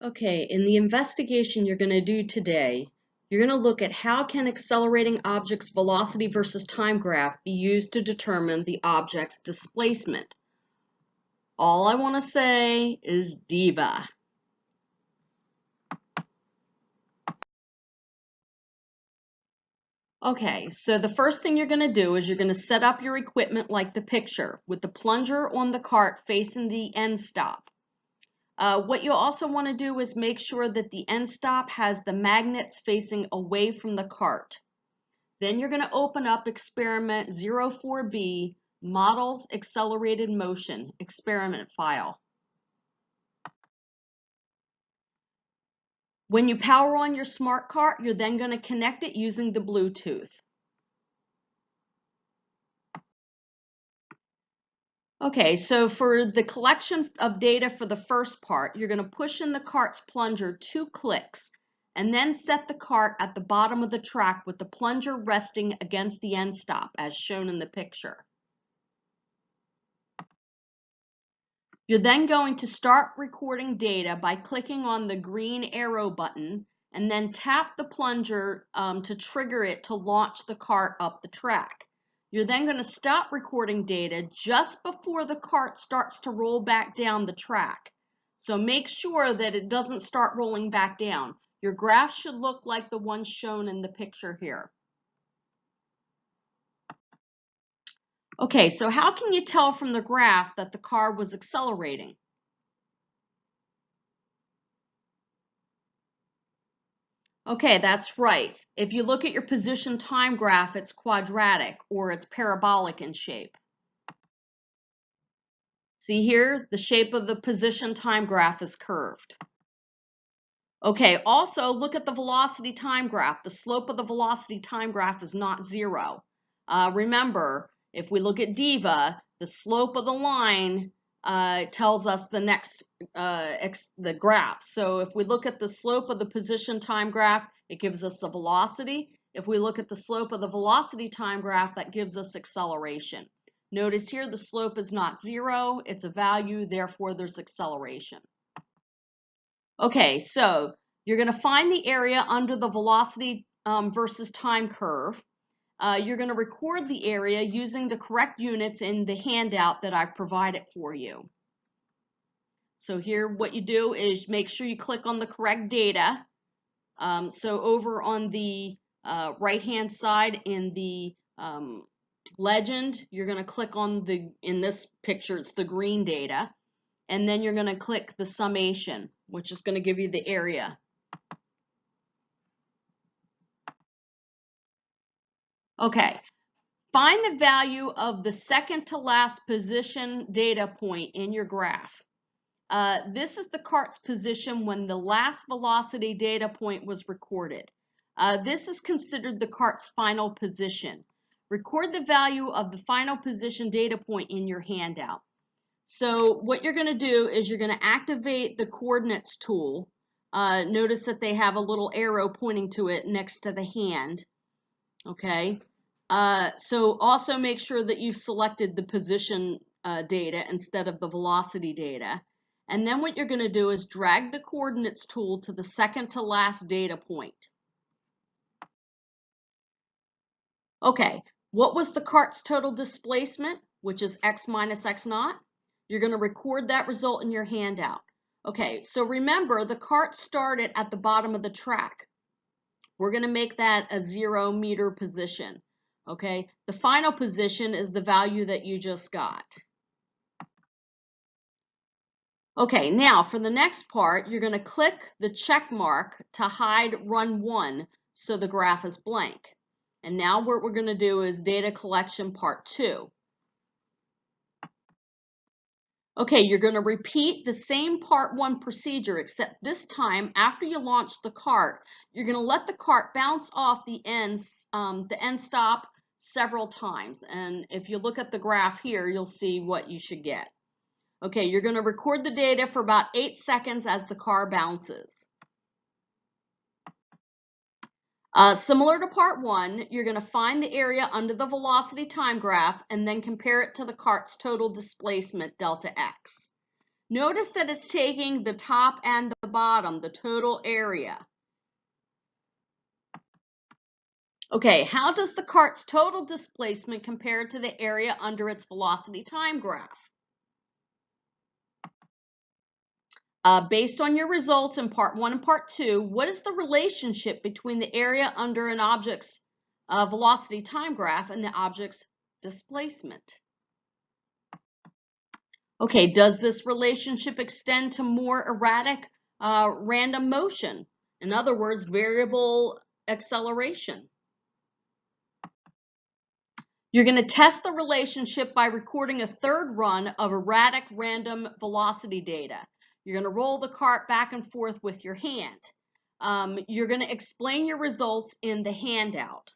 Okay, in the investigation you're going to do today, you're going to look at how can accelerating objects' velocity versus time graph be used to determine the object's displacement. All I want to say is diva. Okay, so the first thing you're going to do is you're going to set up your equipment like the picture, with the plunger on the cart facing the end stop. What you also want to do is make sure that the end stop has the magnets facing away from the cart. Then you're going to open up experiment 04B, Models Accelerated Motion, experiment file. When you power on your smart cart, you're then going to connect it using the Bluetooth. Okay, so for the collection of data for the first part, you're going to push in the cart's plunger 2 clicks and then set the cart at the bottom of the track with the plunger resting against the end stop as shown in the picture. You're then going to start recording data by clicking on the green arrow button and then tap the plunger to trigger it to launch the cart up the track. You're then going to stop recording data just before the cart starts to roll back down the track. So make sure that it doesn't start rolling back down. Your graph should look like the one shown in the picture here. Okay, so how can you tell from the graph that the car was accelerating? Okay, that's right. If you look at your position time graph, it's quadratic or it's parabolic in shape. See here, the shape of the position time graph is curved. Okay, also look at the velocity time graph. The slope of the velocity time graph is not zero. Remember, if we look at DIVA, the slope of the line tells us the next the graph. So if we look at the slope of the position time graph, it gives us the velocity. If we look at the slope of the velocity time graph, that gives us acceleration. Notice here the slope is not zero, it's a value, therefore there's acceleration. Okay, so you're going to find the area under the velocity versus time curve. You're going to record the area using the correct units in the handout that I've provided for you. So here what you do is make sure you click on the correct data. So over on the right-hand side in the legend, you're going to click on in this picture, it's the green data. And then you're going to click the summation, which is going to give you the area. Okay, find the value of the second to last position data point in your graph. This is the cart's position when the last velocity data point was recorded. This is considered the cart's final position. Record the value of the final position data point in your handout. So what you're going to do is you're going to activate the coordinates tool. Notice that they have a little arrow pointing to it next to the hand. Okay. So also make sure that you've selected the position data instead of the velocity data. And then what you're going to do is drag the coordinates tool to the second to last data point. Okay, what was the cart's total displacement, which is x minus x naught? You're going to record that result in your handout. Okay, so remember the cart started at the bottom of the track. We're going to make that a 0 meter position. Okay, the final position is the value that you just got. Okay, now for the next part, you're going to click the check mark to hide run 1 so the graph is blank. And now what we're going to do is data collection part 2. Okay, you're going to repeat the same part 1 procedure, except this time after you launch the cart, you're going to let the cart bounce off the end stop several times. And if you look at the graph here, you'll see what you should get. Okay, you're going to record the data for about 8 seconds as the car bounces. Similar to part 1, you're going to find the area under the velocity time graph and then compare it to the cart's total displacement, delta x. Notice that it's taking the top and the bottom, the total area. Okay, how does the cart's total displacement compare to the area under its velocity time graph? Based on your results in part 1 and part 2, what is the relationship between the area under an object's velocity time graph and the object's displacement? Okay, does this relationship extend to more erratic random motion? In other words, variable acceleration. You're going to test the relationship by recording a third run of erratic random velocity data. You're going to roll the cart back and forth with your hand. You're going to explain your results in the handout.